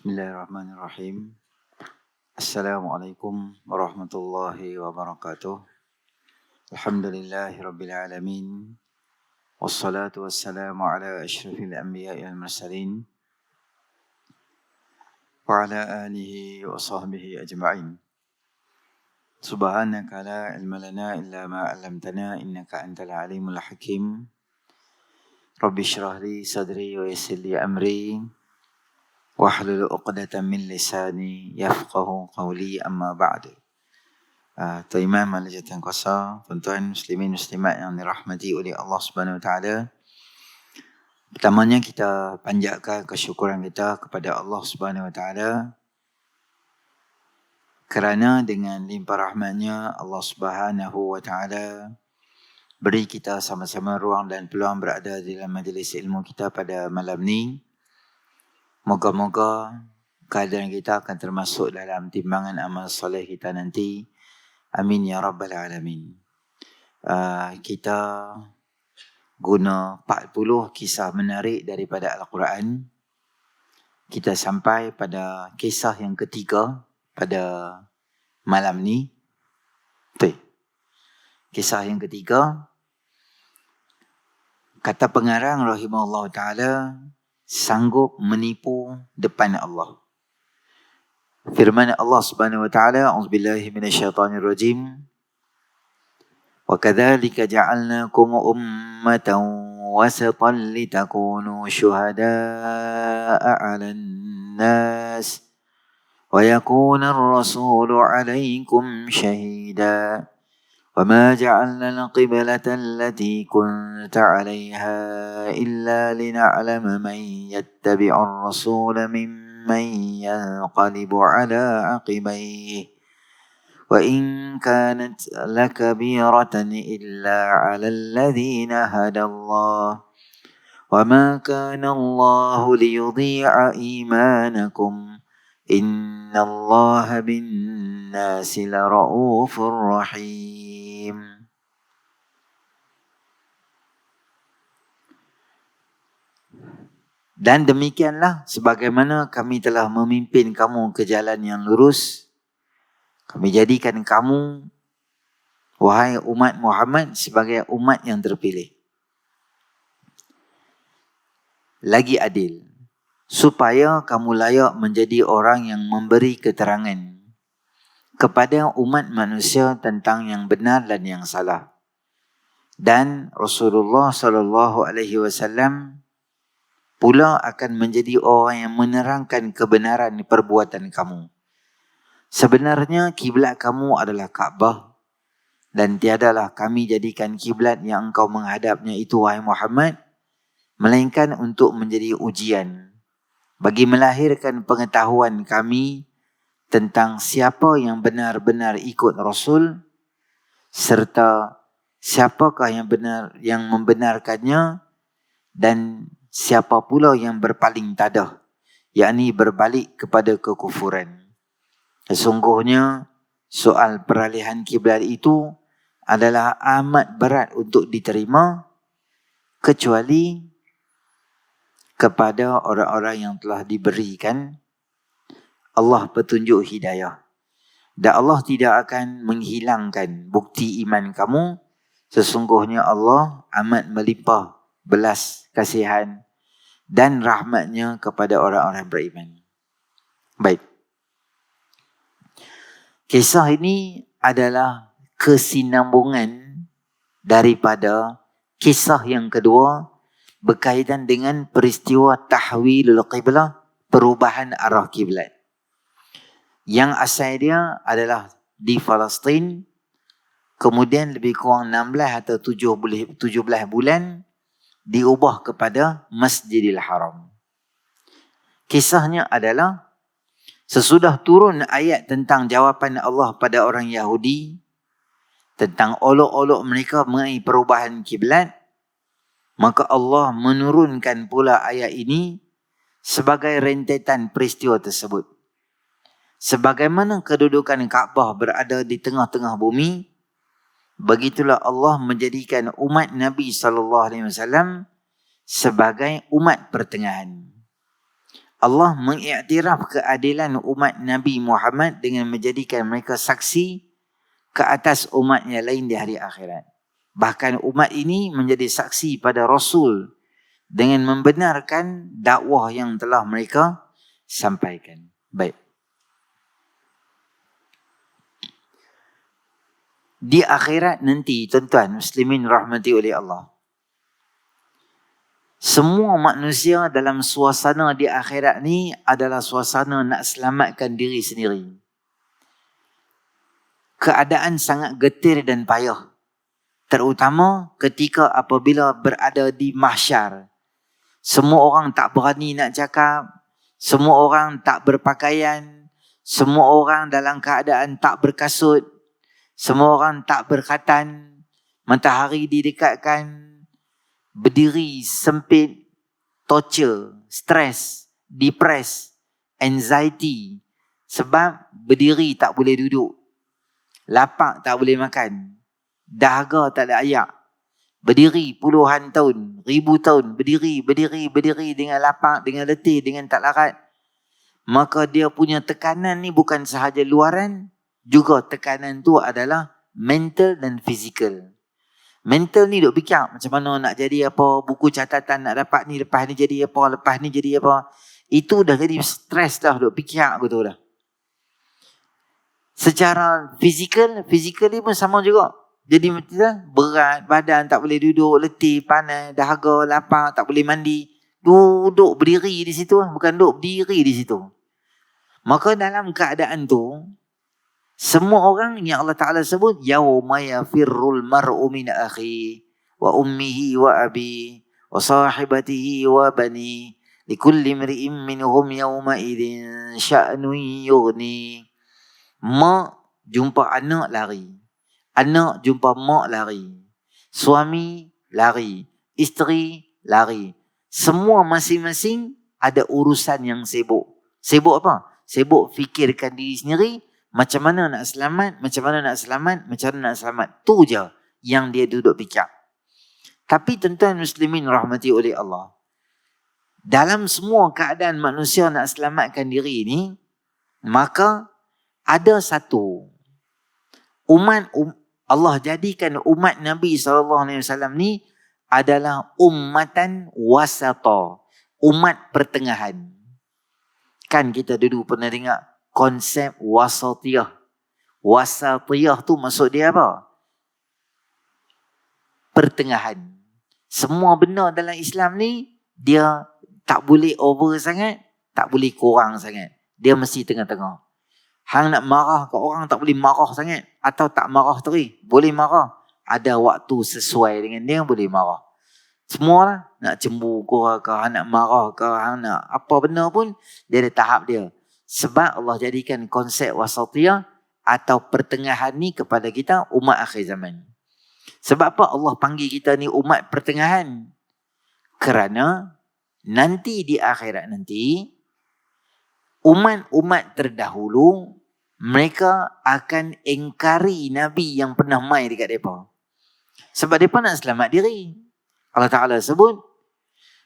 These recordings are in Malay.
Bismillahirrahmanirrahim. Assalamualaikum warahmatullahi wabarakatuh. Alhamdulillahirabbil alamin. Wassalatu wassalamu ala asyrafil anbiya'i wal mursalin wa ala alihi wa sahbihi ajma'in. Subhanaka la ilma lana illa ma 'allamtana innaka antal alimul hakim. Rabbi shrah li sadri wa yassir li amri. Wahlul 'uqdatam min lisani yafqahu qawli amma ba'du. Tuan Imam Al-Jatan Kuasa, tuan-tuan muslimin muslimat yang dirahmati oleh Allah Subhanahu Wa Taala. Pertamanya kita panjatkan kesyukuran kita kepada Allah Subhanahu Wa Taala kerana dengan limpah rahmatnya Allah Subhanahu Wa Taala beri kita sama-sama ruang dan peluang berada di dalam majlis ilmu kita pada malam ni. Moga-moga keadaan kita akan termasuk dalam timbangan amal soleh kita nanti. Amin ya rabbal alamin. Kita guna 40 kisah menarik daripada Al-Quran. Kita sampai pada kisah yang ketiga pada malam ni. Kisah yang ketiga. Kata pengarang rahimahullah ta'ala, sanggup menipu depan Allah. Firman Allah Subhanahu wa taala, a'udzubillahi minasyaitonir rajim. Wa kadzalika ja'alnakum ummatan wasatan litakunu syuhada'a 'alan nas wa yakuna ar-rasulu 'alaykum shahida. وما جعلنا القبلة التي كنت عليها إلا لنعلم من يتبع الرسول ممن ينقلب على عقبيه وإن كانت لكبيرة إلا على الذين هدى الله وما كان الله ليضيع إيمانكم إن الله بالناس لرؤوف رحيم. Dan demikianlah sebagaimana kami telah memimpin kamu ke jalan yang lurus. Kami jadikan kamu, wahai umat Muhammad, sebagai umat yang terpilih. Lagi adil. Supaya kamu layak menjadi orang yang memberi keterangan kepada umat manusia tentang yang benar dan yang salah. Dan Rasulullah SAW pula akan menjadi orang yang menerangkan kebenaran perbuatan kamu. Sebenarnya kiblat kamu adalah Kaabah dan tiadalah kami jadikan kiblat yang engkau menghadapnya itu, wahai Muhammad, melainkan untuk menjadi ujian bagi melahirkan pengetahuan kami tentang siapa yang benar-benar ikut Rasul serta siapakah yang membenarkannya dan siapa pula yang berpaling tadah, yakni berbalik kepada kekufuran. Sesungguhnya soal peralihan kiblat itu adalah amat berat untuk diterima kecuali kepada orang-orang yang telah diberikan Allah petunjuk hidayah. Dan Allah tidak akan menghilangkan bukti iman kamu. Sesungguhnya Allah amat melimpah belas kasihan dan rahmatnya kepada orang-orang beriman. Baik. Kisah ini adalah kesinambungan daripada kisah yang kedua berkaitan dengan peristiwa tahwilul qiblah, perubahan arah kiblat. Yang asal dia adalah di Palestin, kemudian lebih kurang 16 atau 17 bulan diubah kepada Masjidil Haram. Kisahnya adalah sesudah turun ayat tentang jawapan Allah pada orang Yahudi tentang olok-olok mereka mengenai perubahan kiblat, maka Allah menurunkan pula ayat ini sebagai rentetan peristiwa tersebut. Sebagaimana kedudukan Kaabah berada di tengah-tengah bumi, begitulah Allah menjadikan umat Nabi SAW sebagai umat pertengahan. Allah mengiktiraf keadilan umat Nabi Muhammad dengan menjadikan mereka saksi ke atas umat yang lain di hari akhirat. Bahkan umat ini menjadi saksi pada Rasul dengan membenarkan dakwah yang telah mereka sampaikan. Baik. Di akhirat nanti, tuan-tuan muslimin rahmati oleh Allah, semua manusia dalam suasana di akhirat ni adalah suasana nak selamatkan diri sendiri. Keadaan sangat getir dan payah. Terutama ketika apabila berada di mahsyar. Semua orang tak berani nak cakap. Semua orang tak berpakaian. Semua orang dalam keadaan tak berkasut. Semua orang tak berkhatan. Matahari didekatkan. Berdiri sempit. Torture. Stress. Depress. Anxiety. Sebab berdiri tak boleh duduk. Lapak tak boleh makan. Dahaga tak ada ayak. Berdiri puluhan tahun, ribu tahun. Berdiri dengan lapak, dengan letih, dengan tak larat. Maka dia punya tekanan ni bukan sahaja luaran. Juga tekanan tu adalah mental dan fizikal. Mental ni duk fikir macam mana nak jadi apa. Buku catatan nak dapat ni, lepas ni jadi apa, lepas ni jadi apa. Itu dah jadi stres dah duk fikir aku tu dah. Secara fizikal ni pun sama juga. Jadi macam berat, badan tak boleh duduk, letih, panas, dahaga, lapar, tak boleh mandi. Duduk berdiri di situ, bukan duduk berdiri di situ. Maka dalam keadaan tu, semua orang yang Allah Ta'ala sebut, yawma yafirrul mar'u min akhi, wa ummihi wa abi, wa sahibatihi wa bani, likulli mri'im minhum yawma idin sya'nun yughni. Mak jumpa anak lari. Anak jumpa mak lari. Suami lari. Isteri lari. Semua masing-masing ada urusan yang sibuk. Sibuk apa? Sibuk fikirkan diri sendiri. Macam mana nak selamat. Macam mana nak selamat. Tu je yang dia duduk fikir. Tapi tuan-tuan muslimin rahmati oleh Allah. Dalam semua keadaan manusia nak selamatkan diri ni. Maka ada satu Allah jadikan umat Nabi SAW ni adalah ummatan wasata, umat pertengahan. Kan kita dulu pernah dengar konsep wasatiyah. Wasatiyah tu maksud dia apa? Pertengahan. Semua benda dalam Islam ni dia tak boleh over sangat, tak boleh kurang sangat. Dia mesti tengah-tengah. Hang nak marah ke orang tak boleh marah sangat. Atau tak marah terus. Boleh marah. Ada waktu sesuai dengan dia boleh marah. Semualah. Nak cemburu ke, hang nak marah ke, hang nak apa benda pun. Dia ada tahap dia. Sebab Allah jadikan konsep wasatiyah atau pertengahan ni kepada kita umat akhir zaman. Sebab apa Allah panggil kita ni umat pertengahan? Kerana nanti di akhirat nanti, umat-umat terdahulu mereka akan engkari Nabi yang pernah mai dekat mereka. Sebab mereka nak selamat diri. Allah Ta'ala sebut,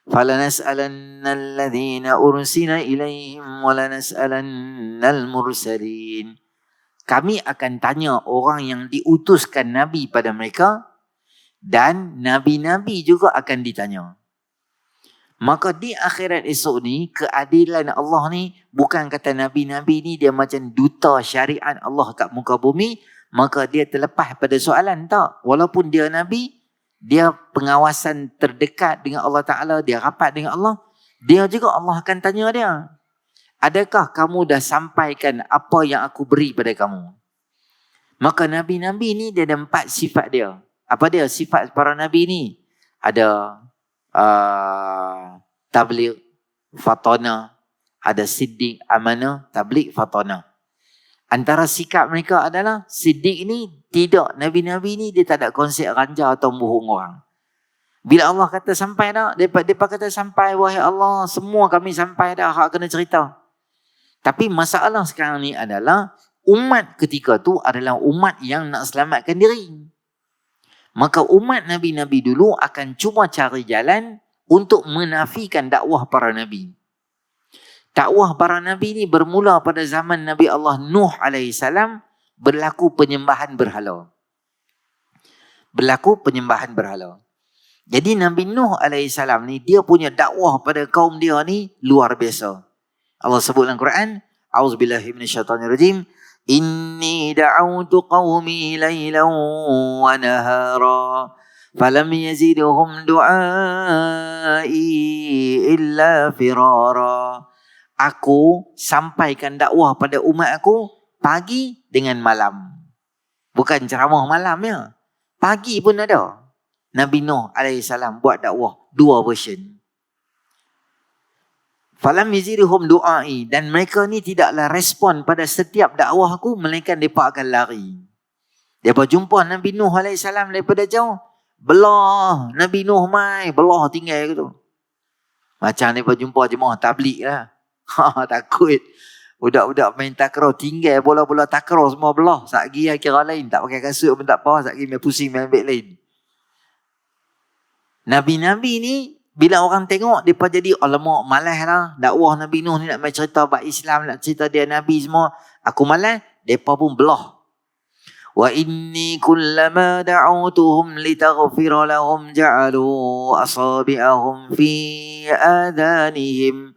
فَلَنَسْأَلَنَّ الَّذِينَ أُرْسِلَ إِلَيْهِمْ وَلَنَسْأَلَنَّ الْمُرْسَلِينَ. Kami akan tanya orang yang diutuskan Nabi pada mereka dan Nabi-Nabi juga akan ditanya. Maka di akhirat esok ni, keadilan Allah ni, bukan kata Nabi-Nabi ni dia macam duta syariat Allah kat muka bumi, maka dia terlepas pada soalan. Tak. Walaupun dia Nabi, dia pengawasan terdekat dengan Allah Ta'ala, dia rapat dengan Allah, dia juga Allah akan tanya dia. Adakah kamu dah sampaikan apa yang aku beri pada kamu? Maka Nabi-Nabi ni dia ada 4 sifat dia. Apa dia sifat para Nabi ni? Ada tabligh, fatana, ada siddiq, amanah, tabligh, fatana. Antara sikap mereka adalah siddiq ni tidak, Nabi-Nabi ni dia tak ada konsep ranja atau bohong orang. Bila Allah kata sampai dah, mereka kata sampai, wahai Allah, semua kami sampai dah, hak kena cerita. Tapi masalah sekarang ni adalah umat ketika tu adalah umat yang nak selamatkan diri. Maka umat Nabi-Nabi dulu akan cuba cari jalan untuk menafikan dakwah para Nabi. Dakwah para Nabi ni bermula pada zaman Nabi Allah Nuh AS, berlaku penyembahan berhala. Berlaku penyembahan berhala. Jadi Nabi Nuh AS ni, dia punya dakwah pada kaum dia ni luar biasa. Allah sebut dalam Quran, A'udzubillahi minasyaitonirrajim, Inni da'autu qaumi laylan wa nahara falam yazidhum du'ai illa firara. Aku sampaikan dakwah pada umat aku pagi dengan malam. Bukan ceramah malam ya. Pagi pun ada. Nabi Nuh AS buat dakwah 2 version. Falam yazidhum du'ai, dan mereka ni tidaklah respon pada setiap dakwah aku, melainkan mereka akan lari. Mereka jumpa Nabi Nuh AS daripada jauh, belah Nabi Nuh mai, belah tinggal gitu. Macam mereka jumpa jemaah tabligh lah. Takut budak-budak main takraw, tinggal bola-bola takraw semua belah. Satgi kira lain, tak pakai kasut pun tak apa, satgi main pusing main beg lain. Nabi-nabi ni bila orang tengok, mereka jadi alamak malas lah. Dakwah Nabi Nuh ni nak main cerita bab Islam, nak cerita dia Nabi semua, aku malas. Mereka pun belah. Wa inni kullama da'utuhum litaghfira lahum ja'alu asabi'ahum fi adhanihim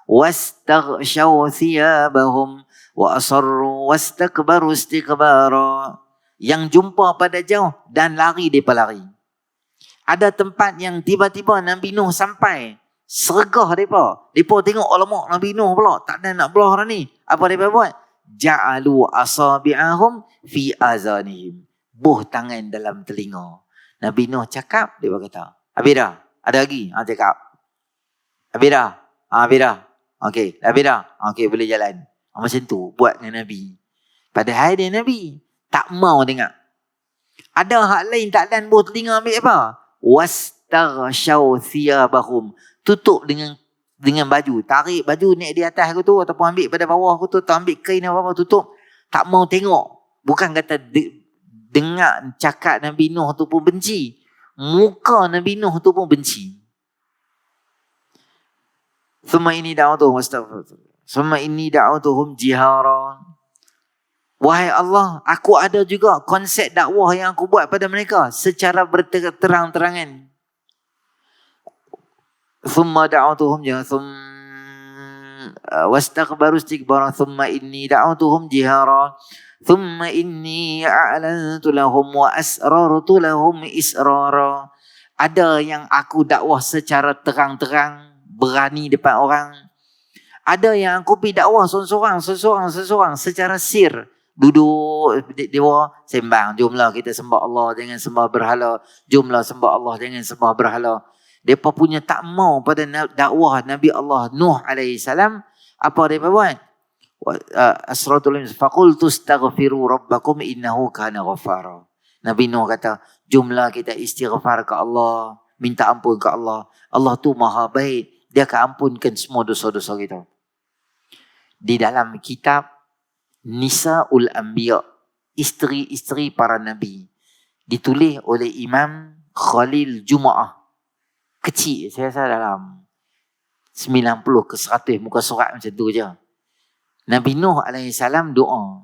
wastaghshaw thiyabahum wa asarru wastakbaru istikbara. Yang jumpa pada jauh dan lari, mereka lari. Ada tempat yang tiba-tiba Nabi Nuh sampai, sergah mereka. Mereka tengok, alamak Nabi Nuh pula, tak ada nak belah orang ni. Apa mereka buat? Ja'alu asabi'ahum fi azanihim. Buh tangan dalam telinga. Nabi Nuh cakap, mereka kata, habis dah? Ada lagi? Cakap. Habis dah? Habis dah? Okey, habis dah? Okey, boleh jalan. Macam tu buat dengan Nabi. Padahal dia Nabi tak mau dengar. Ada hak lain tak dan buh telinga ambil apa? Wastaghshaw thiyabahum. Tutup dengan baju. Tarik baju naik di atas aku tu, ataupun ambil pada bawah aku tu, atau ambil kain apa-apa tutup. Tak mau tengok. Bukan kata dengar cakap Nabi Nuh tu pun benci. Muka Nabi Nuh tu pun benci. Thumma inni da'utuhum jihara. Wahai Allah, aku ada juga konsep dakwah yang aku buat pada mereka secara berterang-terangan. Thumma da'utuhum wastakbaru istikbara thumma inni da'utuhum jihara thumma inni a'lantu lahum wa asrartu lahum israra. Ada yang aku dakwah secara terang-terang, berani depan orang. Ada yang aku pergi dakwah seorang-seorang secara sir. Duduk dewa sembang, jomlah kita sembah Allah, jangan sembah berhala. Jomlah sembah Allah, jangan sembah berhala. Mereka punya tak mau pada dakwah Nabi Allah Nuh AS. Apa mereka buat? Asratul faqultu astaghfiru rabbakum innahu kana ghafara. Nabi Nuh kata, jomlah kita istighfar ke Allah, minta ampun ke Allah. Allah tu maha baik, dia akan ampunkan semua dosa-dosa kita. Di dalam kitab Nisa'ul Anbiya, isteri-isteri para Nabi, ditulis oleh Imam Khalil Jum'ah. Kecil, saya rasa dalam 90 ke 100 muka surat macam tu je. Nabi Nuh AS doa.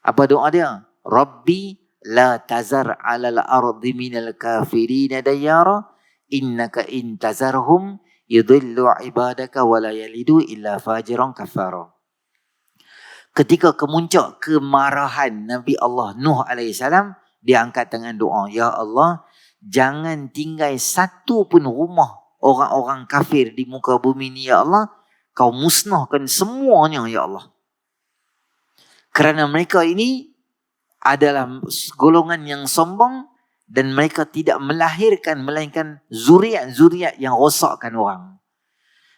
Apa doa dia? Rabbi la tazar alal ardi minal kafirina dayara innaka intazarhum yudhillu ibadaka wa la yalidu illa fajiran kafara. Ketika kemuncak kemarahan Nabi Allah Nuh AS, dia angkat tangan doa, ya Allah, jangan tinggal satu pun rumah orang-orang kafir di muka bumi ni, ya Allah. Kau musnahkan semuanya, ya Allah. Kerana mereka ini adalah golongan yang sombong dan mereka tidak melahirkan melainkan zuriat-zuriat yang rosakkan orang.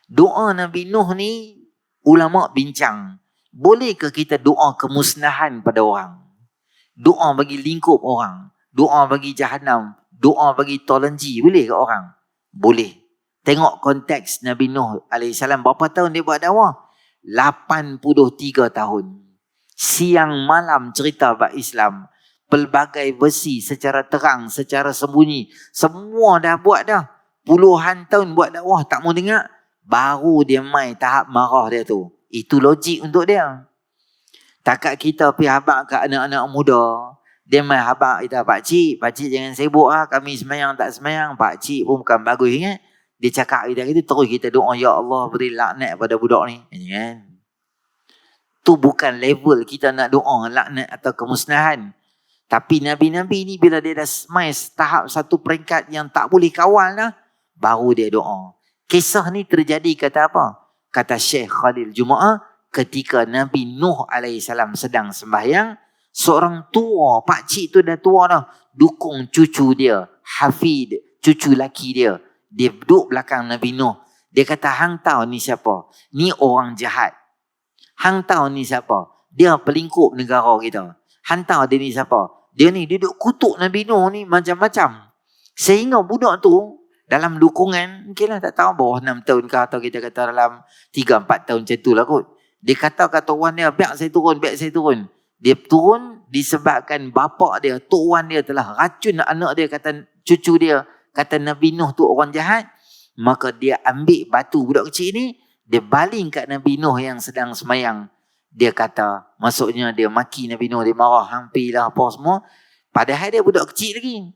Doa Nabi Nuh ni ulama bincang, bolehkah kita doa kemusnahan pada orang? Doa bagi lingkup orang, doa bagi jahanam, doa bagi tolenji, boleh ke orang? Boleh. Tengok konteks Nabi Nuh AS. Berapa tahun dia buat dakwah? 83 tahun. Siang malam cerita bab Islam. Pelbagai versi secara terang, secara sembunyi. Semua dah buat dah. Puluhan tahun buat dakwah, tak mau dengar. baru dia mai tahap marah dia tu. Itu logik untuk dia. Takat kita pergi habaq kat anak-anak muda, dia mai habaq kita, pakcik jangan sibuk lah, kami semayang tak semayang. Pakcik pun bukan bagus ingat. Dia cakap kita gitu, terus kita doa, ya Allah beri laknat pada budak ni. Kan? Tu bukan level kita nak doa laknat atau kemusnahan. Tapi Nabi-Nabi ni bila dia dah mai tahap satu peringkat yang tak boleh kawal dah, baru dia doa. Kisah ni terjadi kata apa? Kata Syekh Khalil Jumaah, ketika Nabi Nuh AS sedang sembahyang, seorang tua, pakcik tu dah tua dah, dukung cucu dia, Hafid, cucu laki dia. Dia duduk belakang Nabi Nuh. Dia kata, hang tahu ni siapa? Ni orang jahat. Hang tahu ni siapa? Dia pelingkup negara kita. Hang tahu dia ni siapa? Dia ni duduk kutuk Nabi Nuh ni macam-macam. Sehingga budak tu dalam dukungan, mungkinlah tak tahu bawah 6 tahun ke, atau kita kata dalam 3-4 tahun macam tu lah kot. Dia kata Tuan dia, biar saya turun. Dia turun disebabkan bapa dia, tuan dia telah racun anak dia, kata cucu dia, kata Nabi Nuh tu orang jahat. Maka dia ambil batu budak kecil ni, dia baling kat Nabi Nuh yang sedang semayang. Dia kata, maksudnya dia maki Nabi Nuh, dia marah, hampirlah apa semua. Padahal dia budak kecil lagi.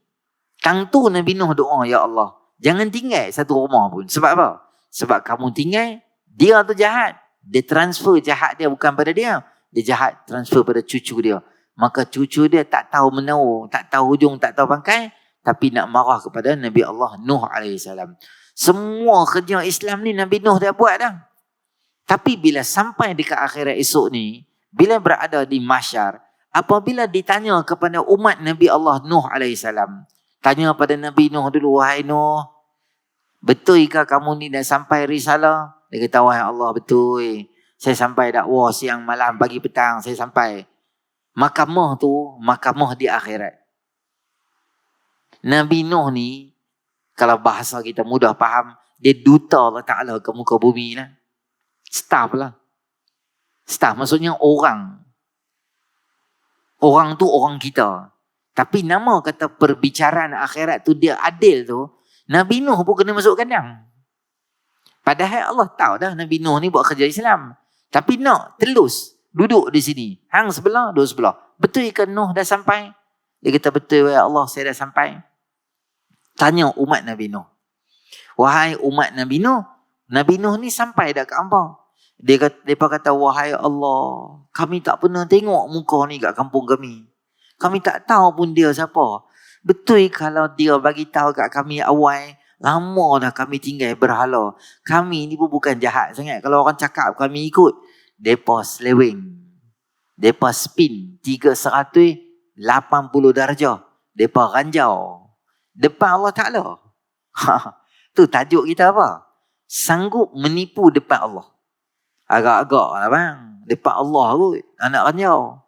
Tang tu Nabi Nuh doa, ya Allah, jangan tinggal satu rumah pun. Sebab apa? Sebab kamu tinggal, dia tu jahat. Dia transfer jahat dia bukan pada dia. Dia jahat transfer pada cucu dia. Maka cucu dia tak tahu menahu, tak tahu hujung, tak tahu pangkai, tapi nak marah kepada Nabi Allah Nuh AS. Semua kerja Islam ni Nabi Nuh dah buat dah. Tapi bila sampai dekat akhirat esok ni, bila berada di mahsyar, apabila ditanya kepada umat Nabi Allah Nuh AS, tanya pada Nabi Nuh dulu, wahai Nuh, betulkah kamu ni dah sampai risalah? Dia kata, wahai Allah, betul. Saya sampai dakwah siang, malam, pagi, petang, saya sampai. Mahkamah tu, mahkamah di akhirat. Nabi Nuh ni, kalau bahasa kita mudah faham, dia duta Allah Ta'ala ke muka bumi lah. Staff lah. Staff maksudnya orang. Orang tu orang kita. Tapi nama kata perbicaraan akhirat tu dia adil tu, Nabi Nuh pun kena masuk kandang. Padahal Allah tahu dah Nabi Nuh ni buat kerja Islam. Tapi nak telus duduk di sini. Hang sebelah, duduk sebelah. Betul ke Nuh dah sampai? Dia kata, betul ya Allah, saya dah sampai. Tanya umat Nabi Nuh. Wahai umat Nabi Nuh ni sampai dah ke hangpa? Mereka kata, wahai Allah, kami tak pernah tengok muka ni kat kampung kami. Kami tak tahu pun dia siapa. Betul kalau dia bagi tahu kat kami awal, lama dah kami tinggal berhala. Kami ni pun bukan jahat sangat. Kalau orang cakap kami ikut, mereka seleweng. Mereka spin 380 darjah. Mereka ranjau depan Allah Ta'ala. Tu tajuk kita apa? Sanggup menipu depan Allah. Agak-agak lah bang. Depan Allah kot. Anak ranjau.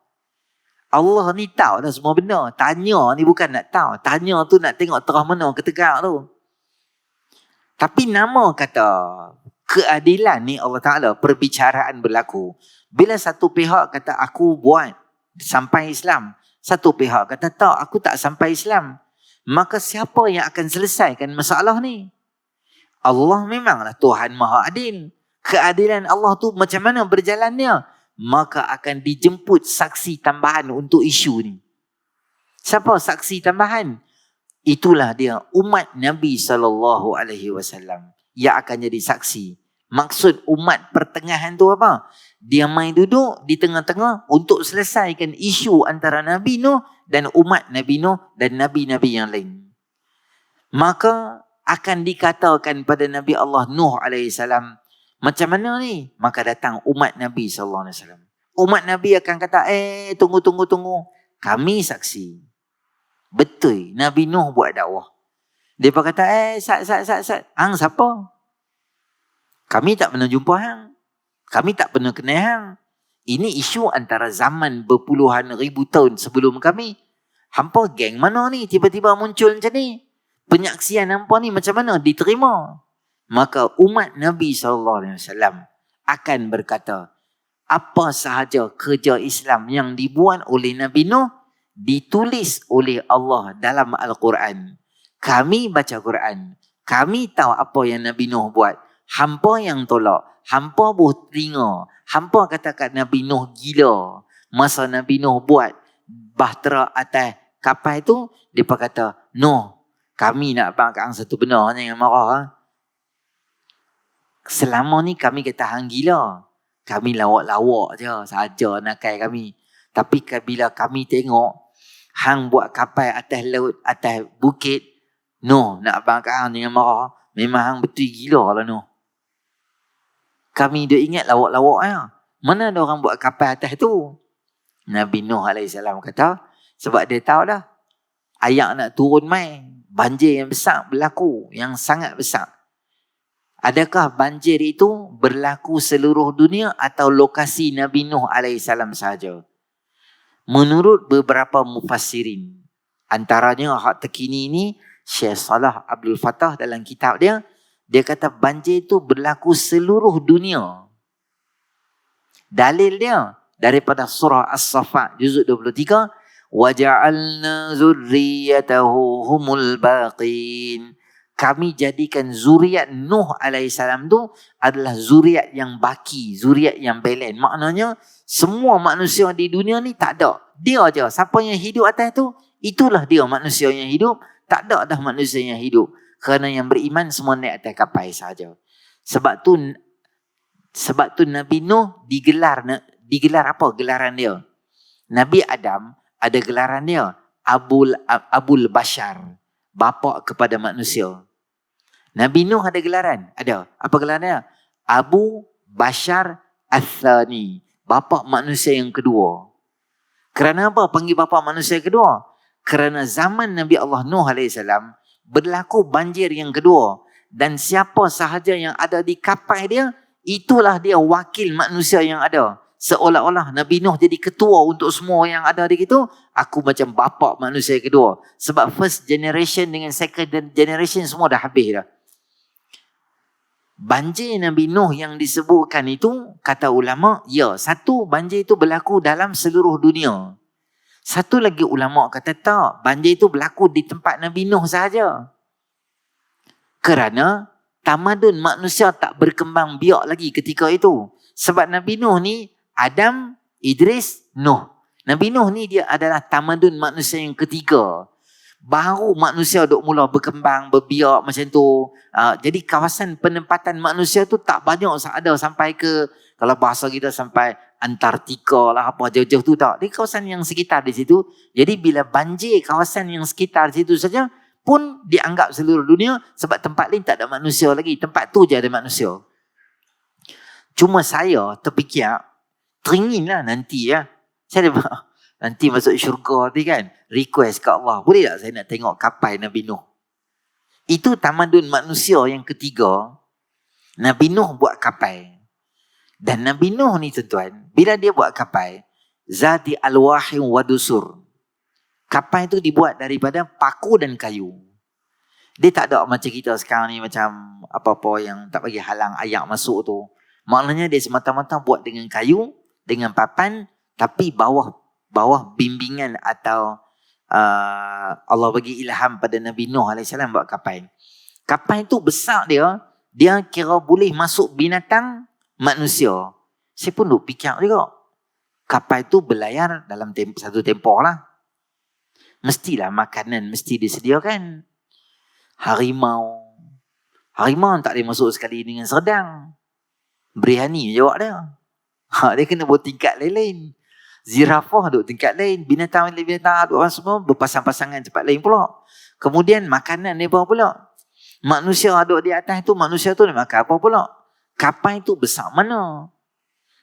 Allah ni tahu dah semua benda. Tanya ni bukan nak tahu. Tanya tu nak tengok terah mana ketegak tu. Tapi nama kata keadilan ni Allah Ta'ala, perbicaraan berlaku. Bila satu pihak kata aku buat sampai Islam, satu pihak kata tak, aku tak sampai Islam, maka siapa yang akan selesaikan masalah ni? Allah memanglah Tuhan Maha Adil. Keadilan Allah tu macam mana berjalannya? Maka akan dijemput saksi tambahan untuk isu ni. Siapa saksi tambahan? Itulah dia umat Nabi SAW yang akan jadi saksi. Maksud umat pertengahan tu apa? Dia main duduk di tengah-tengah untuk selesaikan isu antara Nabi Nuh dan umat Nabi Nuh dan Nabi-Nabi yang lain. Maka akan dikatakan pada Nabi Allah Nuh AS, macam mana ni? Maka datang umat Nabi SAW. Umat Nabi akan kata, tunggu. Kami saksi. Betul, Nabi Nuh buat dakwah. Dia pun kata, Sat. Hang siapa? Kami tak pernah jumpa hang. Kami tak pernah kenal hang. Ini isu antara zaman berpuluhan ribu tahun sebelum kami. Hampa geng mana ni? Tiba-tiba muncul macam ni. Penyaksian hampa ni macam mana diterima? Maka umat Nabi SAW akan berkata, apa sahaja kerja Islam yang dibuat oleh Nabi Nuh, ditulis oleh Allah dalam Al-Quran. Kami baca Quran. Kami tahu apa yang Nabi Nuh buat. Hampa yang tolak. Hampa buh telinga. Hampa kata kat Nabi Nuh gila. Masa Nabi Nuh buat bahtera atas kapal tu, dia kata, Nuh, kami nak abang kat hang satu benar, jangan marah. Ha? Selama ni kami kata hang gila. Kami lawak-lawak je saja nakal kami. Tapi bila kami tengok hang buat kapal atas laut, atas bukit, Nuh, nak abang kat hang jangan marah. Memang hang betul gila lah Nuh. Kami dia ingat lawak-lawak ya. Mana ada orang buat kapal atas tu? Nabi Nuh AS kata, sebab dia tahu dah ayak nak turun mai, banjir yang besar berlaku, yang sangat besar. Adakah banjir itu berlaku seluruh dunia atau lokasi Nabi Nuh AS sahaja? Menurut beberapa mufassirin, antaranya hak terkini ni Syekh Salah Abdul Fattah dalam kitab dia, dia kata banjir itu berlaku seluruh dunia. Dalil dia daripada surah As-Saffat juzuk 23, وَجَعَلْنَا ذُرِّيَّتَهُ هُمُ الْبَاقِينَ. Kami jadikan zuriat Nuh AS tu adalah zuriat yang baki, zuriat yang belen. Maknanya semua manusia di dunia ni tak ada. Dia aja. Siapa yang hidup atas tu, itulah dia manusia yang hidup. Tak ada dah manusia yang hidup. Kerana yang beriman semua naik atas kapal sahaja. Sebab tu Nabi Nuh digelar apa gelaran dia? Nabi Adam ada gelaran dia, Abul Bashar, bapa kepada manusia. Nabi Nuh ada gelaran, ada. Apa gelaran dia? Abu Bashar Al-Thani, bapa manusia yang kedua. Kerana apa panggil bapa manusia yang kedua? Kerana zaman Nabi Allah Nuh AS berlaku banjir yang kedua, dan siapa sahaja yang ada di kapal dia, itulah dia wakil manusia yang ada. Seolah-olah Nabi Nuh jadi ketua untuk semua yang ada di situ. Aku macam bapa manusia kedua. Sebab first generation dengan second generation semua dah habis dah. Banjir Nabi Nuh yang disebutkan itu, kata ulama, ya, satu banjir itu berlaku dalam seluruh dunia. Satu lagi ulama kata tak, banjir itu berlaku di tempat Nabi Nuh sahaja. Kerana tamadun manusia tak berkembang biak lagi ketika itu. Sebab Nabi Nuh ni Adam, Idris, Nuh. Nabi Nuh ni dia adalah tamadun manusia yang ketiga. Baru manusia duk mula berkembang, berbiak macam tu. Jadi kawasan penempatan manusia tu tak banyak ada sampai ke, kalau bahasa kita sampai Antartika lah, apa jauh-jauh tu tak. Di kawasan yang sekitar di situ. Jadi bila banjir kawasan yang sekitar di situ saja pun dianggap seluruh dunia, sebab tempat lain tak ada manusia lagi. Tempat tu je ada manusia. Cuma saya terfikir, teringinlah nanti ya. Saya nanti masuk syurga nanti kan, request kat Allah, boleh tak saya nak tengok kapal Nabi Nuh? Itu tamadun manusia yang ketiga. Nabi Nuh buat kapal. Dan Nabi Nuh ni tuan-tuan, bila dia buat kapal, zati alwahim wa dusur. Kapal itu dibuat daripada paku dan kayu. Dia tak ada macam kita sekarang ni, macam apa-apa yang tak bagi halang ayak masuk tu. Maknanya dia semata-mata buat dengan kayu, dengan papan, tapi bawah bimbingan atau Allah bagi ilham pada Nabi Nuh AS buat kapal. Kapal itu besar dia kira boleh masuk binatang, manusia. Saya pun duk fikir juga. Kapal itu berlayar dalam satu tempoh lah. Mestilah makanan mesti disediakan. Harimau tak boleh masuk sekali dengan sedang. Berani jawab dia. Dia kena buat tingkat lain-lain. Zirafah duduk tingkat lain. Binatang-binatang duduk orang semua berpasang-pasangan tempat lain pula. Kemudian makanan dia apa pula. Manusia duduk di atas tu, manusia tu nak makan apa pula. Kapal tu besar mana.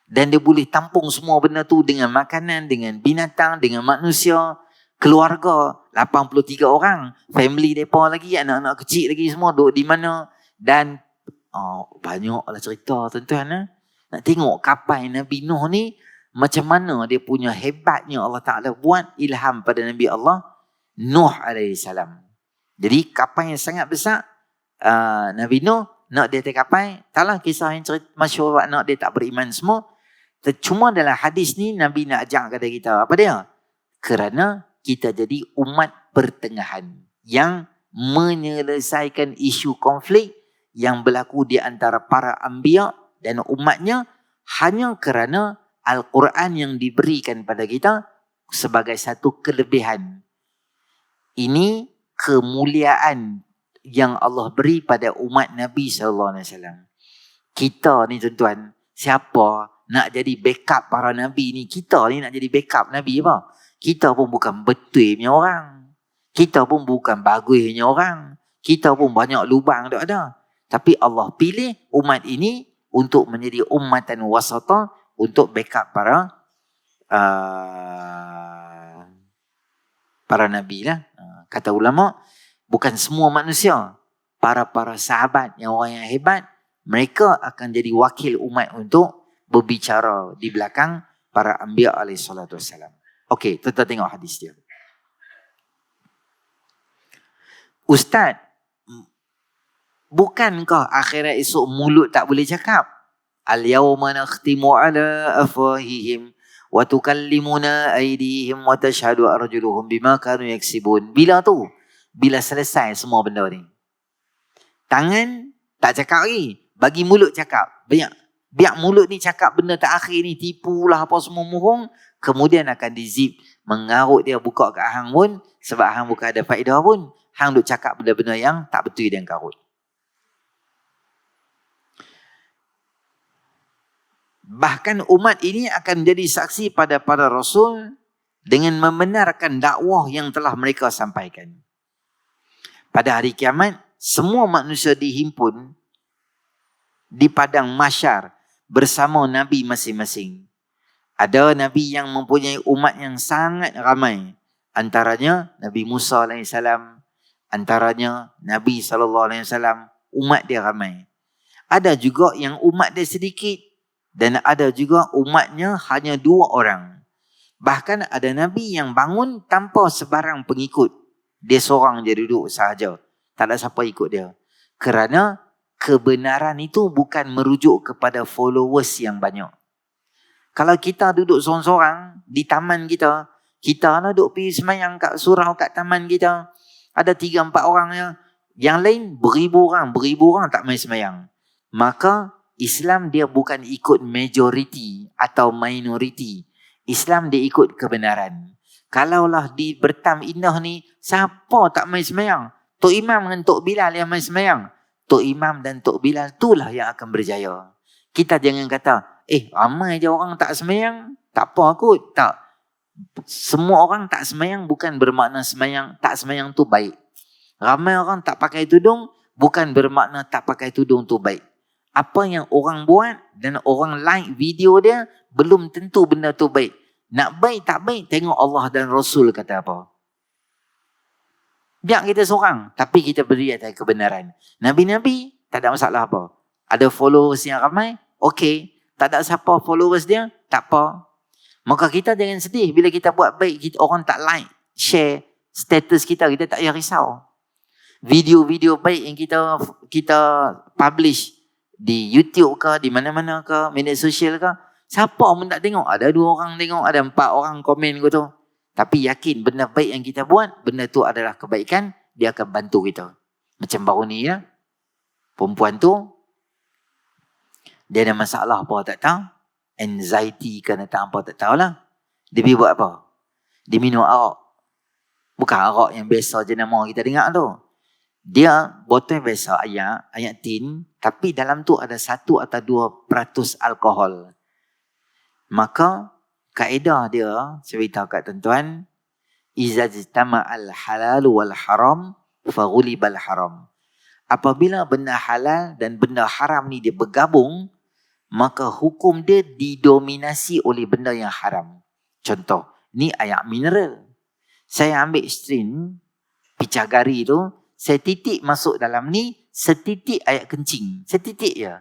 Dan dia boleh tampung semua benda tu dengan makanan, dengan binatang, dengan manusia. Keluarga 83 orang. Family mereka lagi, anak-anak kecil lagi semua duduk di mana. Dan banyaklah cerita tuan-tuan. Nak tengok kapal Nabi Nuh ni macam mana dia punya hebatnya Allah Ta'ala buat ilham pada Nabi Allah Nuh AS. Jadi kapal yang sangat besar, Nabi Nuh nak dia atas kapal. Taklah kisah yang cerita masyhur nak dia tak beriman semua. Cuma dalam hadis ni Nabi nak ajak kepada kita apa dia? Kerana kita jadi umat pertengahan yang menyelesaikan isu konflik, yang berlaku di antara para anbiya dan umatnya hanya kerana Al-Quran yang diberikan pada kita sebagai satu kelebihan. Ini kemuliaan yang Allah beri pada umat Nabi SAW. Kita ni tuan-tuan, siapa nak jadi backup para Nabi ni? Kita ni nak jadi backup Nabi apa? Kita pun bukan betul punya orang. Kita pun bukan bagusnya orang. Kita pun banyak lubang tak ada. Tapi Allah pilih umat ini untuk menjadi ummatan wasata, untuk backup para Nabi lah. Kata ulama, bukan semua manusia. Para sahabat yang orang yang hebat, mereka akan jadi wakil umat untuk berbicara di belakang para anbiya alaihi salatu wassalam. Okey, kita tengok hadis dia. Ustaz, bukankah akhirat esok mulut tak boleh cakap? Al-yawma nakhtimu ala afwahihim wa tukallimuna aydihim wa tashhadu arjuluhum bima kanu yaksibun. Bila tu? Bila selesai semua benda ni. Tangan tak cakap lagi, bagi mulut cakap. Biar mulut ni cakap benda tak akhir ni, tipulah apa semua murung, kemudian akan dizip, mengarut dia buka kat hang pun, sebab hang bukan ada faedah pun, hang duk cakap benda-benda yang tak betul dan karut. Bahkan umat ini akan menjadi saksi pada para rasul dengan membenarkan dakwah yang telah mereka sampaikan. Pada hari kiamat, semua manusia dihimpun di padang mahsyar bersama Nabi masing-masing. Ada Nabi yang mempunyai umat yang sangat ramai. Antaranya Nabi Musa AS, antaranya Nabi SAW, umat dia ramai. Ada juga yang umat dia sedikit, dan ada juga umatnya hanya 2 orang. Bahkan ada Nabi yang bangun tanpa sebarang pengikut. Dia seorang je duduk sahaja. Tak ada siapa ikut dia. Kerana kebenaran itu bukan merujuk kepada followers yang banyak. Kalau kita duduk seorang-seorang di taman kita, kita nak duduk pergi semayang kat surau kat taman kita, ada 3-4 orang yang lain beribu orang tak main semayang. Maka Islam dia bukan ikut majoriti atau minoriti. Islam dia ikut kebenaran. Kalaulah di Bertam Indah ni, siapa tak main semayang? Tok Imam dengan Tok Bilal yang main semayang. Tok Imam dan Tok Bilal itulah yang akan berjaya. Kita jangan kata, ramai je orang tak semayang, tak apa kot. Tak. Semua orang tak semayang bukan bermakna tak semayang tu baik. Ramai orang tak pakai tudung bukan bermakna tak pakai tudung tu baik. Apa yang orang buat dan orang like video dia, belum tentu benda tu baik. Nak baik tak baik, tengok Allah dan Rasul kata apa. Biar kita seorang, tapi kita beri atas kebenaran. Nabi-Nabi, tak ada masalah apa. Ada followers yang ramai, okey. Tak ada siapa followers dia, tak apa. Maka kita jangan sedih bila kita buat baik, orang tak like, share status kita tak payah risau. Video-video baik yang kita publish di YouTube ke, di mana-mana ke, media sosial ke, siapa pun tak tengok. Ada 2 orang tengok, ada 4 orang komen gitu. Tapi yakin benda baik yang kita buat, benda tu adalah kebaikan, dia akan bantu kita. Macam baru ni ya, perempuan tu, dia ada masalah apa tak tahu, anxiety ke tak apa tak tahulah. Dia pergi buat apa? Dia minum arak. Bukan arak yang biasa jenama kita dengar tu. Dia botol biasa ayak tin, tapi dalam tu ada 1 atau 2% alkohol. Maka kaedah dia, saya beritahu kat tuan-tuan, iza jtama al-halal wal haram faghulibal haram. Apabila benda halal dan benda haram ni dia bergabung, maka hukum dia didominasi oleh benda yang haram. Contoh, ni air mineral. Saya ambil strain picagari tu, saya titik masuk dalam ni, setitik air kencing. Setitik je.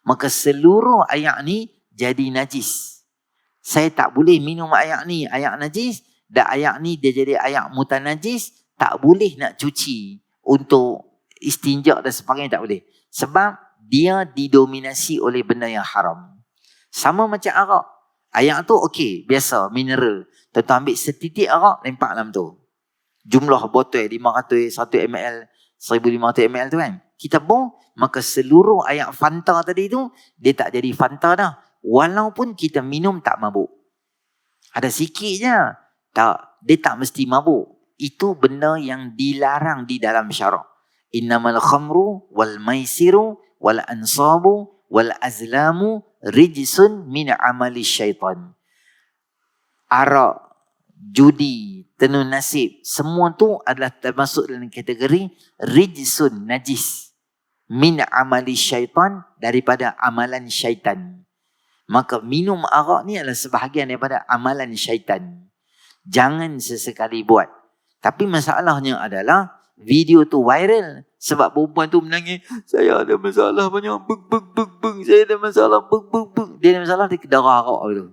Maka seluruh air ni jadi najis. Saya tak boleh minum air ni, air najis. Dan air ni dia jadi air mutanajis, tak boleh nak cuci untuk istinja dan sebagainya, tak boleh. Sebab dia didominasi oleh benda yang haram. Sama macam arak. Air tu okey, biasa, mineral. Tentu ambil setitik arak, lempak dalam tu. Jumlah botol 500, 1 ml, 1500 ml tu kan. kita buang, maka seluruh ayat Fanta tadi tu, dia tak jadi Fanta dah. Walaupun kita minum tak mabuk. Ada sikit je. Tak, dia tak mesti mabuk. Itu benda yang dilarang di dalam syarak. Innamal khamru wal maisiru wal ansabu wal azlamu rijsun min amali syaitan. Arak, judi, tenun nasib, semua tu adalah termasuk dalam kategori rijsun, najis, min amali syaitan, daripada amalan syaitan. Maka minum arak ni adalah sebahagian daripada amalan syaitan. Jangan sesekali buat. Tapi masalahnya adalah video tu viral sebab perempuan tu menangis, saya ada masalah banyak, beng, saya ada masalah, beng. Dia ada masalah di darah arak tu.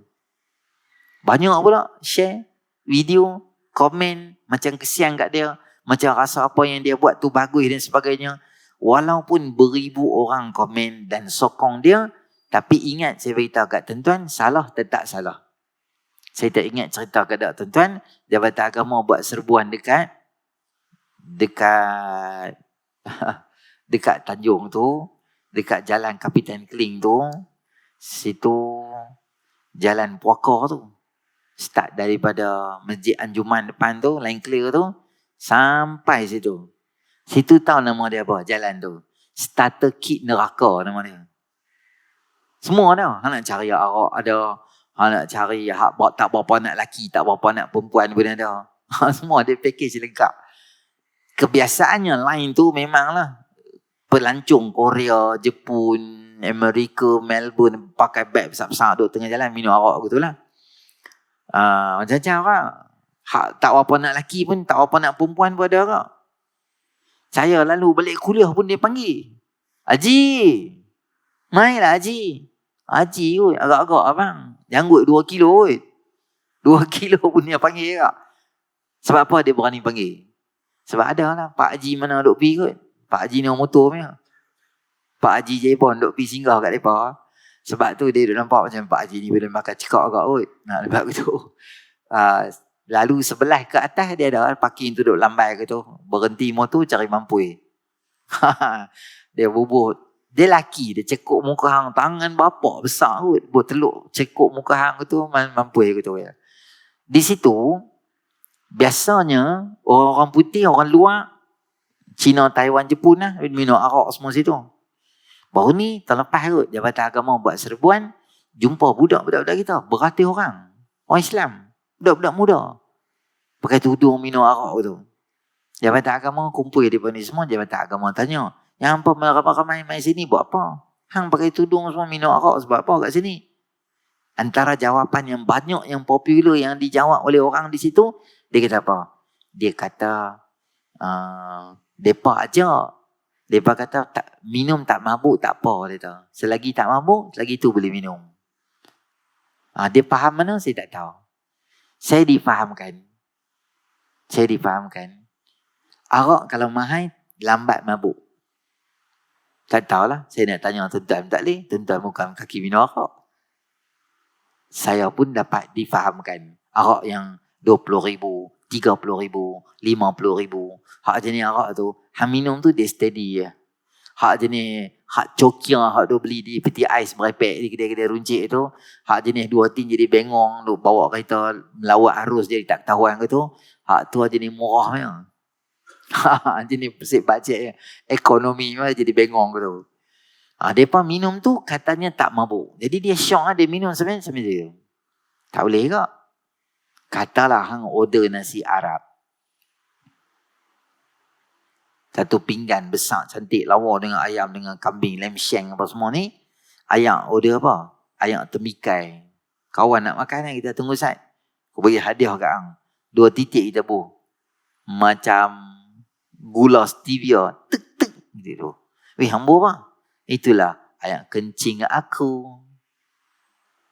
Banyak pula share video, komen, macam kesian kat dia, macam rasa apa yang dia buat tu bagus dan sebagainya. Walaupun beribu orang komen dan sokong dia, tapi ingat saya beritahu kat tuan-tuan, salah tetap salah. Saya tak ingat cerita kat tuan-tuan, Jabatan Agama buat serbuan dekat Tanjung tu, dekat Jalan Kapitan Keling tu, situ Jalan Puaka tu. Start daripada Masjid Anjuman depan tu, line clear tu, sampai situ. Situ tahu nama dia apa? Jalan tu. Starter Kit Neraka nama dia. Semua dah. Hang nak cari arak ada. Hang nak cari tak berapa nak lelaki, tak berapa nak perempuan pun ada. Semua ada package lengkap. Kebiasaannya lain tu memanglah. Pelancong Korea, Jepun, Amerika, Melbourne pakai beg besar-besar duduk tengah jalan minum arak gitulah. Macam-macam orang. Tak berapa nak lelaki pun, tak berapa nak perempuan pun ada arak. Saya lalu balik kuliah pun dia panggil. Haji, mainlah Haji. Haji kot, agak-agak abang. Janggut 2 kilo kot. 2 kilo pun dia panggil agak. Sebab apa dia berani panggil? Sebab ada lah Pak Haji mana duk pergi kot. Pak Haji ni orang motor punya. Pak Haji Jaipon duk pergi singgah kat mereka. Sebab tu dia duk nampak macam Pak Haji ni boleh makan cekak agak kot. Nak lepas tu. Lalu sebelah ke atas dia ada parking tu duk lambai ke tu. Berhenti motor cari mampui. Dia bubut. Dia laki, dia cekuk muka hang. Tangan bapak besar kot. Buat teluk cekuk muka hang tu mampui ke tu. Di situ, biasanya orang putih, orang luar, Cina, Taiwan, Jepun lah, minum arak semua situ. Baru ni terlepas kot Jabatan Agama buat serbuan, jumpa budak-budak kita, beratus orang. Orang Islam, budak-budak muda. Pakai tudung minum arak tu. Jabatan Agama kumpul daripada ni semua, Jabatan Agama tanya, yang hampa ramai-ramai main sini buat apa? Hang pakai tudung semua minum arak sebab apa kat sini? Antara jawapan yang banyak, yang popular yang dijawab oleh orang di situ, dia kata apa? Dia kata, depa aja. Depa kata minum tak mabuk tak apa, dia kata. Selagi tak mabuk, selagi tu boleh minum. Dia faham mana saya tak tahu. Saya difahamkan. Arak kalau mahal lambat mabuk. Tak tahulah, saya nak tanya tuan-tuan tak boleh. Tuan-tuan bukan kaki minum arak. Saya pun dapat difahamkan. Arak yang 20,000, 30,000, 50,000. Hak jenis arak tu, hang minum tu dia steady je. Hak jenis, hak cokia, hak tu beli di peti ais merepek di kedai-kedai runcit tu. Hak jenis 2 tin jadi bengong, duk bawa kereta melawat arus jadi tak ketahuan ke tu. Hak tu jenis murah je. Jenis pesik bajet je. Ekonomi jadi bengong ke tu. Mereka minum tu katanya tak mabuk. Jadi dia syok dia minum sampai dia. Tak boleh ke? Katalah hang order nasi Arab. Satu pinggan besar cantik lawa dengan ayam dengan kambing, lamb shank apa semua ni. Ayam order apa? Ayam temikai. Kawan nak makan kita tunggu sat. Aku bagi hadiah kat hang. 2 titik kita buh. Macam gula stevia. Tek gitu. Weh hang buh apa? Itulah ayam kencing aku.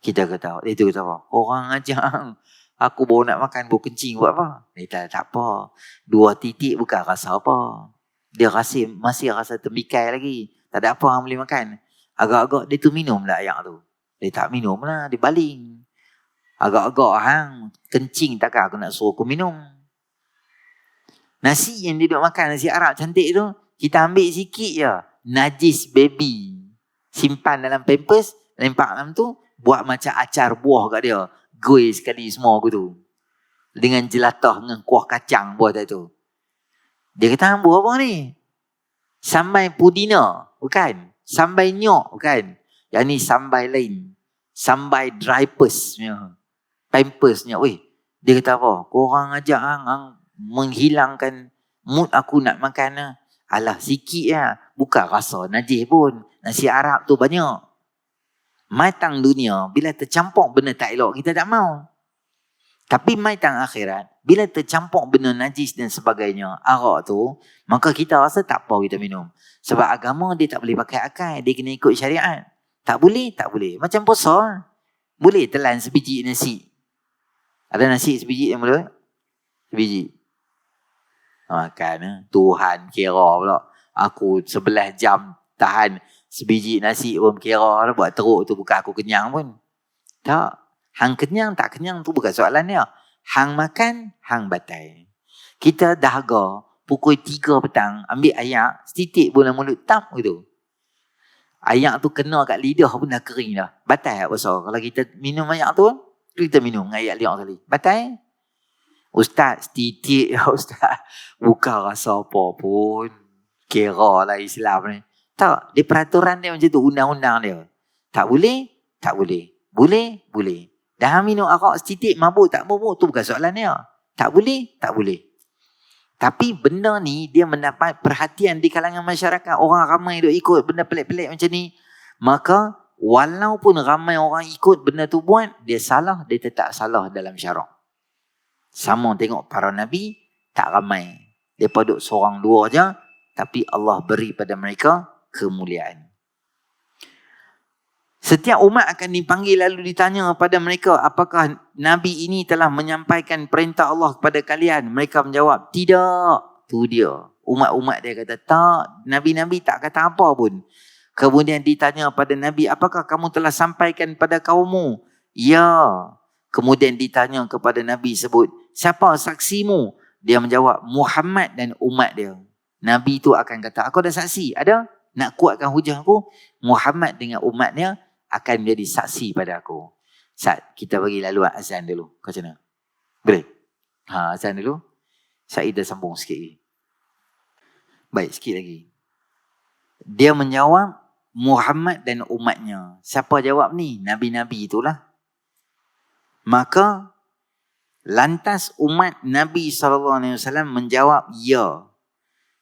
Kita kata, itu kata apa? Orang aja. Aku baru nak makan, baru kencing buat apa? Dia tak apa. 2 titik bukan rasa apa. Dia masih rasa temikai lagi. Tak ada apa orang boleh makan. Agak-agak dia tu minum lah ayak tu. Dia tak minum lah, dia baling. Agak-agak hang kencing takkan aku nak suruh aku minum. Nasi yang dia duk makan, nasi Arab cantik tu, kita ambil sikit je. Najis baby. Simpan dalam pampers, lempak dalam tu, buat macam acar buah kat dia. Goi sekali semua aku tu. Dengan jelatah, dengan kuah kacang buat tu. Dia kata, buat apa ni? Sambai pudina, bukan? Sambai nyok, bukan? Yang ni sambai lain. Sambai drypers punya. Pampersnya. Weh, dia kata apa? Korang ajak hang menghilangkan mood aku nak makan lah. Alah, sikit lah. Bukan rasa najis pun. Nasi Arab tu banyak. Matang dunia, bila tercampur benda tak elok, kita tak mau. Tapi matang akhirat, bila tercampur benda najis dan sebagainya, arak tu, maka kita rasa tak apa kita minum. Sebab agama dia tak boleh pakai akal, dia kena ikut syariat. Tak boleh, tak boleh. Macam puasa, boleh telan sebiji nasi. Ada nasi sebiji yang boleh? Sebiji. Makan, Tuhan kira pula. Aku 11 jam tahan sebiji nasi pun kira buat teruk tu, bukan aku kenyang pun. Tak. Hang kenyang tak kenyang tu bukan soalan dia. Hang makan, hang batal. Kita dahaga pukul 3 petang ambil ayak, setitik pun dalam mulut tak gitu. Ayak tu kena kat lidah pun dah kering dah. Batal tak puasa? Kalau kita minum ayak tu, kita minum ayak 5 kali. Batal? Ustaz, setitik Ustaz. Bukan rasa apa pun. Kira lah Islam ni. Tak, dia peraturan dia macam tu, undang-undang dia. Tak boleh, tak boleh. Boleh, boleh. Dah minum arak setitik, mabuk tak mabuk, tu bukan soalan dia. Tak boleh, tak boleh. Tapi benda ni, dia mendapat perhatian di kalangan masyarakat. Orang ramai duk ikut benda pelik-pelik macam ni. Maka, walaupun ramai orang ikut benda tu buat, dia salah, dia tetap salah dalam syarak. Sama tengok para Nabi, tak ramai. Mereka duk seorang dua je, tapi Allah beri pada mereka kemuliaan. Setiap umat akan dipanggil lalu ditanya kepada mereka, apakah Nabi ini telah menyampaikan perintah Allah kepada kalian? Mereka menjawab, tidak. Tu dia. Umat-umat dia kata, tak. Nabi-Nabi tak kata apa pun. Kemudian ditanya pada Nabi, apakah kamu telah sampaikan pada kaummu? Ya. Kemudian ditanya kepada Nabi sebut, siapa saksimu? Dia menjawab, Muhammad dan umat dia. Nabi tu akan kata, aku ada saksi. Ada? Nak kuatkan hujah aku? Muhammad dengan umatnya akan menjadi saksi pada aku. Sat, kita bagi laluan azan dulu. Kau macam mana? Boleh? Azan dulu. Syed dah sambung sikit lagi. Baik, sikit lagi. Dia menjawab, Muhammad dan umatnya. Siapa jawab ni? Nabi-Nabi itulah. Maka, lantas umat Nabi SAW menjawab, ya.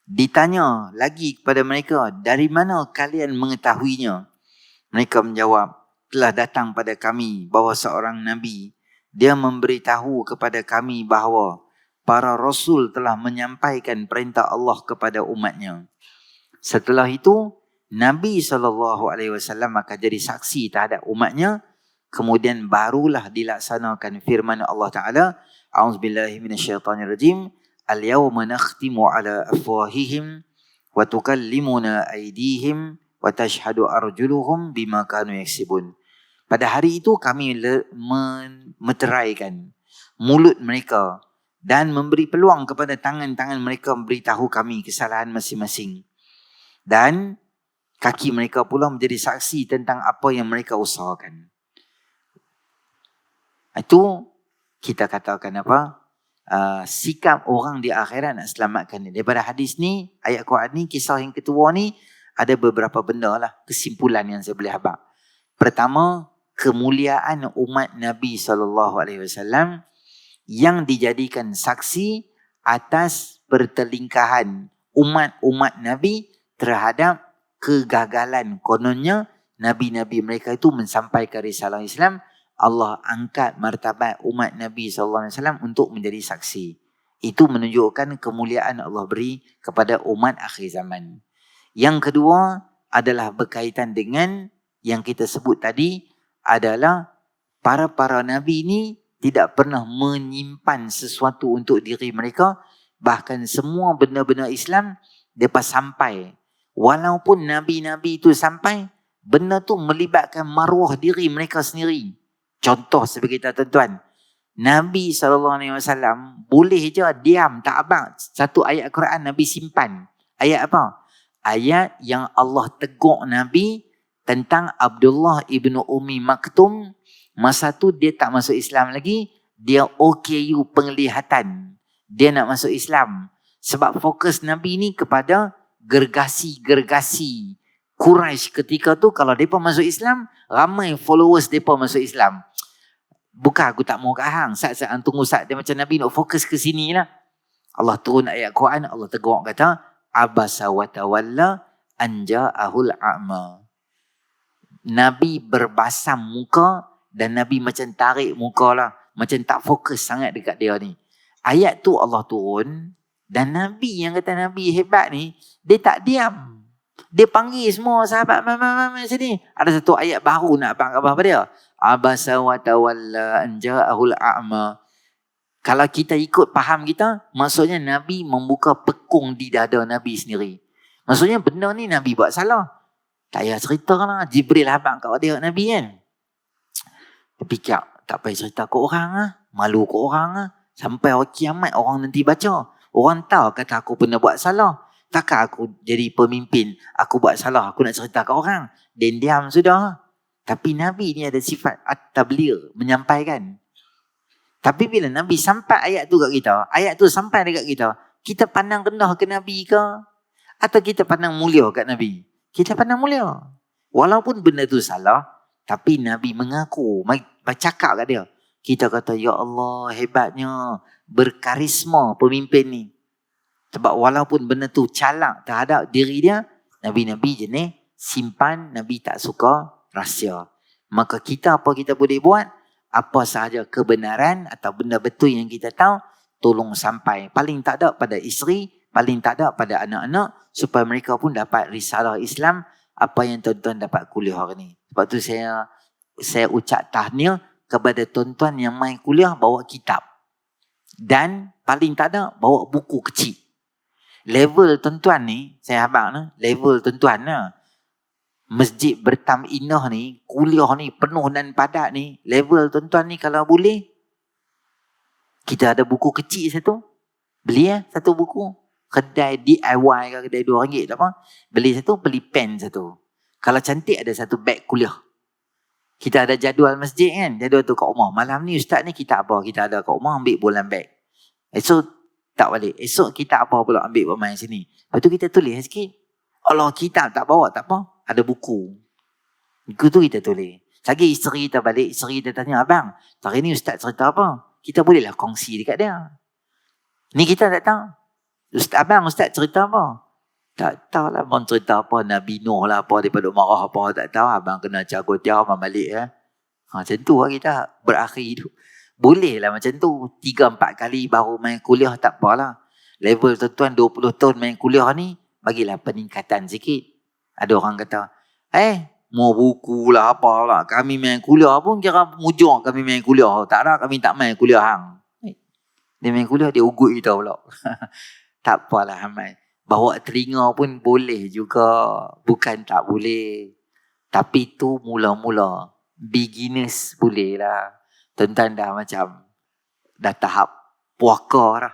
Ditanya lagi kepada mereka, dari mana kalian mengetahuinya? Mereka menjawab, telah datang pada kami bahawa seorang Nabi, dia memberitahu kepada kami bahawa para Rasul telah menyampaikan perintah Allah kepada umatnya. Setelah itu, Nabi SAW akan jadi saksi terhadap umatnya. Kemudian barulah dilaksanakan firman Allah Ta'ala, A'udzubillahi minasyaitanirrajim, Al-yawma nakhtimu ala afwahihim wa tukallimuna aydihim wa tashhadu arjuluhum bima kanu yaksibun. Pada hari itu kami meteraikan mulut mereka dan memberi peluang kepada tangan-tangan mereka memberitahu kami kesalahan masing-masing. Dan kaki mereka pula menjadi saksi tentang apa yang mereka usahakan. Itu kita katakan apa? Sikap orang di akhirat nak selamatkan dia. Daripada hadis ni, ayat Quran ni, kisah yang kedua ni, ada beberapa benda lah kesimpulan yang saya boleh habaq. Pertama, kemuliaan umat Nabi SAW yang dijadikan saksi atas pertelingkahan umat-umat Nabi terhadap kegagalan kononnya Nabi-Nabi mereka itu mensampaikan risalah Islam. Allah angkat martabat umat Nabi SAW untuk menjadi saksi. Itu menunjukkan kemuliaan Allah beri kepada umat akhir zaman. Yang kedua adalah berkaitan dengan yang kita sebut tadi adalah para Nabi ini tidak pernah menyimpan sesuatu untuk diri mereka. Bahkan semua benda-benda Islam mereka sampai. Walaupun Nabi-Nabi itu sampai, benda tu melibatkan maruah diri mereka sendiri. Contoh sebagai tuan-tuan, Nabi SAW boleh je diam, tak abang. Satu ayat Quran Nabi simpan. Ayat apa? ayat yang Allah tegur Nabi tentang Abdullah ibnu Ummi Maktum. Masa tu dia tak masuk Islam lagi, dia OKU penglihatan, dia nak masuk Islam. Sebab fokus Nabi ni kepada gergasi-gergasi Quraisy ketika tu. Kalau mereka masuk Islam, ramai followers mereka masuk Islam. Bukan aku tak mau kat hang, saat-saat tunggu saat dia macam Nabi nak fokus ke sini lah. Allah turun ayat Quran, Allah tegur kata abasa wa tawalla an ja'ahul a'ma. Nabi berbasam muka dan Nabi macam tarik muka lah, macam tak fokus sangat dekat dia ni. Ayat tu Allah turun dan Nabi yang kata Nabi hebat ni, dia tak diam. Dia panggil semua sahabat sini. Ada satu ayat baru nak abang apa dia? Abasa wa tawalla an ja'ahul a'ma. Kalau kita ikut faham kita, maksudnya Nabi membuka pekung di dada Nabi sendiri. Maksudnya benda ni Nabi buat salah. Tak payah cerita lah. Jibril abang kat dia Nabi kan. Dia fikir, tak payah cerita ke orang lah. Malu ke orang lah. Sampai hari kiamat orang nanti baca. Orang tahu kata aku pernah buat salah. Takkan aku jadi pemimpin, aku buat salah, aku nak cerita ke orang. Dan diam sudah. Tapi Nabi ni ada sifat at-tabligh, menyampaikan. Tapi bila Nabi sampai ayat tu kat kita, ayat tu sampai dekat kita, kita pandang rendah ke Nabi ke? Atau kita pandang mulia kat Nabi? Kita pandang mulia. Walaupun benda tu salah, tapi Nabi mengaku, bercakap kat dia. Kita kata, ya Allah, hebatnya, berkarisma pemimpin ni. Sebab walaupun benda tu calak terhadap diri dia, Nabi-Nabi jenis simpan, Nabi tak suka rahsia. Maka kita apa kita boleh buat? Apa sahaja kebenaran atau benda betul yang kita tahu, tolong sampai. Paling tak ada pada isteri, paling tak ada pada anak-anak, supaya mereka pun dapat risalah Islam, apa yang tuan-tuan dapat kuliah hari ni. Sebab tu saya ucap tahniah kepada tuan-tuan yang main kuliah bawa kitab. Dan paling tak ada bawa buku kecil. Level tuan-tuan ni, saya abang ni, level tuan-tuan lah. Masjid Bertaminah ni, kuliah ni penuh dan padat ni, level tuan-tuan ni kalau boleh, kita ada buku kecil satu, beli satu buku. Kedai DIY ke kedai RM2 tak apa. Beli satu, beli pen satu. Kalau cantik ada satu beg kuliah. Kita ada jadual masjid kan, jadual tu kat rumah. Malam ni ustaz ni kita apa? Kita ada kat rumah ambil bolan beg. Esok tak balik. Esok kita apa pula ambil bermain sini. Lepas tu kita tulis sikit. Allah kitab tak bawa tak apa. Ada buku. Buku tu kita tulis. Lagi isteri kita balik, isteri kita tanya, abang, hari ni ustaz cerita apa? Kita bolehlah kongsi dekat dia. Ni kita tak tahu. Ustaz cerita apa? Tak tahu lah abang cerita apa. Nabi Nuh lah apa. Daripada marah apa. Tak tahu. Abang kena jago tiap abang balik ya. Macam tu lah kita berakhir hidup. Boleh lah macam tu. 3-4 kali baru main kuliah tak apalah. Level tuan-tuan 20 tahun main kuliah ni, bagilah peningkatan sikit. Ada orang kata, mau buku lah apalah. Kami main kuliah pun kira mujur kami main kuliah. Tak ada kami tak main kuliah hang. Dia main kuliah dia ugut kita pula. Tak apalah Hamai. Bawa telinga pun boleh juga. Bukan tak boleh. Tapi tu mula-mula. Beginners boleh lah. Tuan-tuan dah macam dah tahap puaka dah.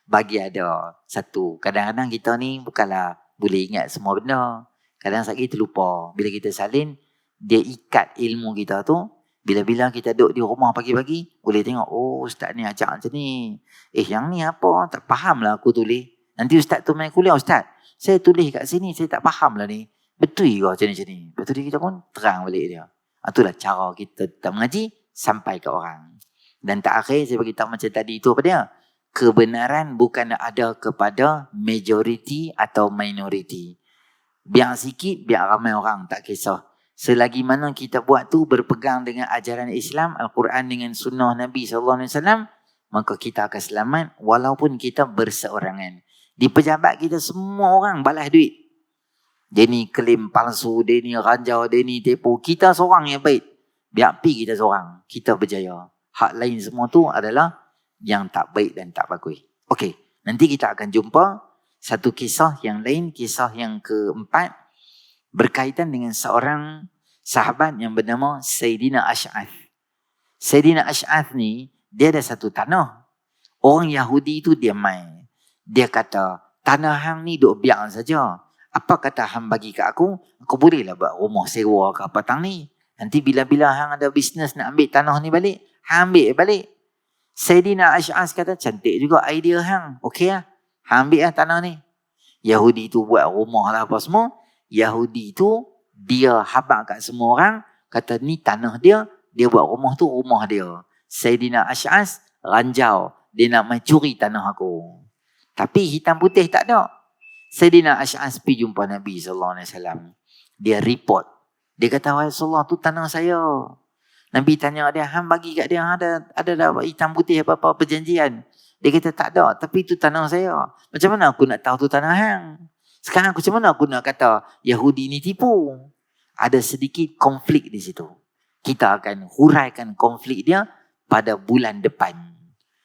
Bagi ada satu. Kadang-kadang kita ni bukanlah boleh ingat semua benda. Kadang sakit terlupa. Bila kita salin, dia ikat ilmu kita tu. Bila-bila kita duduk di rumah pagi-pagi, boleh tengok, oh ustaz ni ajak macam ni. Yang ni apa? Tak faham lah aku tulis. Nanti ustaz tu main kuliah, ustaz, saya tulis kat sini, saya tak faham lah ni. Betul ke macam ni? Betul kita pun terang balik dia. Itulah cara kita tak mengaji sampai ke orang. Dan tak akhir saya beritahu macam tadi itu apa dia? Kebenaran bukan ada kepada majoriti atau minoriti. Biar sikit, biar ramai orang, tak kisah. Selagi mana kita buat tu berpegang dengan ajaran Islam, Al-Quran dengan sunnah Nabi SAW, maka kita akan selamat walaupun kita berseorangan. Di pejabat kita semua orang balas duit. Dia ni klaim palsu, dia ni ranjau, dia ni tipu. Kita seorang yang baik. Biar pergi kita seorang, kita berjaya. Hak lain semua tu adalah yang tak baik dan tak bagus. Okey, nanti kita akan jumpa satu kisah yang lain, kisah yang keempat, berkaitan dengan seorang sahabat yang bernama Sayyidina Ash'ath. Sayyidina Ash'ath ni, dia ada satu tanah. Orang Yahudi tu dia main. Dia kata, tanah hang ni duk biang saja. Apa kata hang bagi kat aku bolehlah buat rumah sewa ke apa tang ni. Nanti bila-bila hang ada bisnes nak ambil tanah ni balik, hang ambil balik. Sayyidina Ash'as kata, cantik juga idea hang. Okey lah. Hang ambil lah tanah ni. Yahudi tu buat rumah lah apa semua. Yahudi tu, dia habaq kat semua orang. Kata ni tanah dia, dia buat rumah tu rumah dia. Sayyidina Ash'as ranjau. Dia nak mencuri tanah aku. Tapi hitam putih tak ada. Sayyidina Ash'as pergi jumpa Nabi SAW. Dia report. Dia kata, wahai Rasulullah, tu tanah saya. Nabi tanya dia, hang bagi kat dia, ada hitam putih apa-apa perjanjian. Dia kata, tak ada, tapi itu tanah saya. Macam mana aku nak tahu tu tanah hang? Sekarang macam mana aku nak kata Yahudi ni tipu? Ada sedikit konflik di situ. Kita akan huraikan konflik dia pada bulan depan.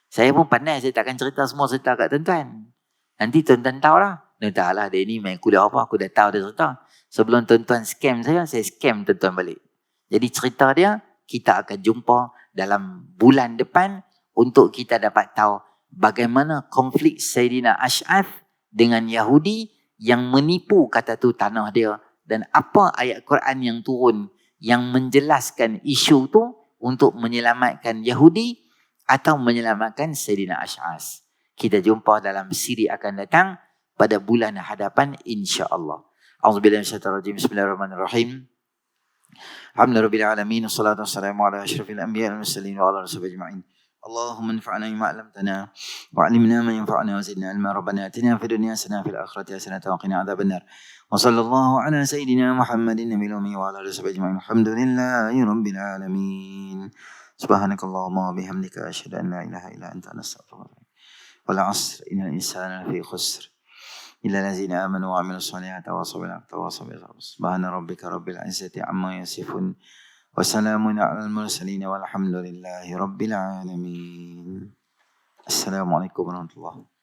Saya pun pandai, saya takkan cerita semua cerita kat tuan-tuan. Nanti tuan-tuan tahulah. Entahlah, dia ni main kuliah apa, aku dah tahu dia cerita. Sebelum tuan-tuan scam saya scam tuan-tuan balik. Jadi cerita dia, kita akan jumpa dalam bulan depan untuk kita dapat tahu bagaimana konflik Sayyidina Ash'as dengan Yahudi yang menipu kata tu tanah dia, dan apa ayat Quran yang turun yang menjelaskan isu tu untuk menyelamatkan Yahudi atau menyelamatkan Sayyidina Ash'as. Kita jumpa dalam siri akan datang pada bulan hadapan insya-Allah. A'udzubillahi minasyaitonir rajim. Bismillahirrahmanirrahim. Alhamdulillah alamin, wassalatu wassalamu ala asyrafil anbiya'i wal mursalin wa ala alihi ajma'in. Allahumma anfa'na bima 'allamtana wa 'allimna ma yanfa'una wa zidna ilma. Rabbana atina fid dunya hasanah fil akhirati hasanah wa qina adzabannar. Wa sallallahu ala sayyidina Muhammadin nabiyil ummi wa ala alihi ajma'in. Alhamdulillahi rabbil alamin. Subhanakallahumma wa bihamdika asyhadu an la ilaha illa anta astaghfiruka wa atubu ilaik. Wal 'asr innal insana lafi khusr إلا الذين آمنوا وعملوا الصالحات وتواصوا بالحق وتواصوا بالصبر. سبحان ربك رب العزة عما يصفون وسلام على المرسلين والحمد لله رب العالمين. السلام عليكم ورحمة الله.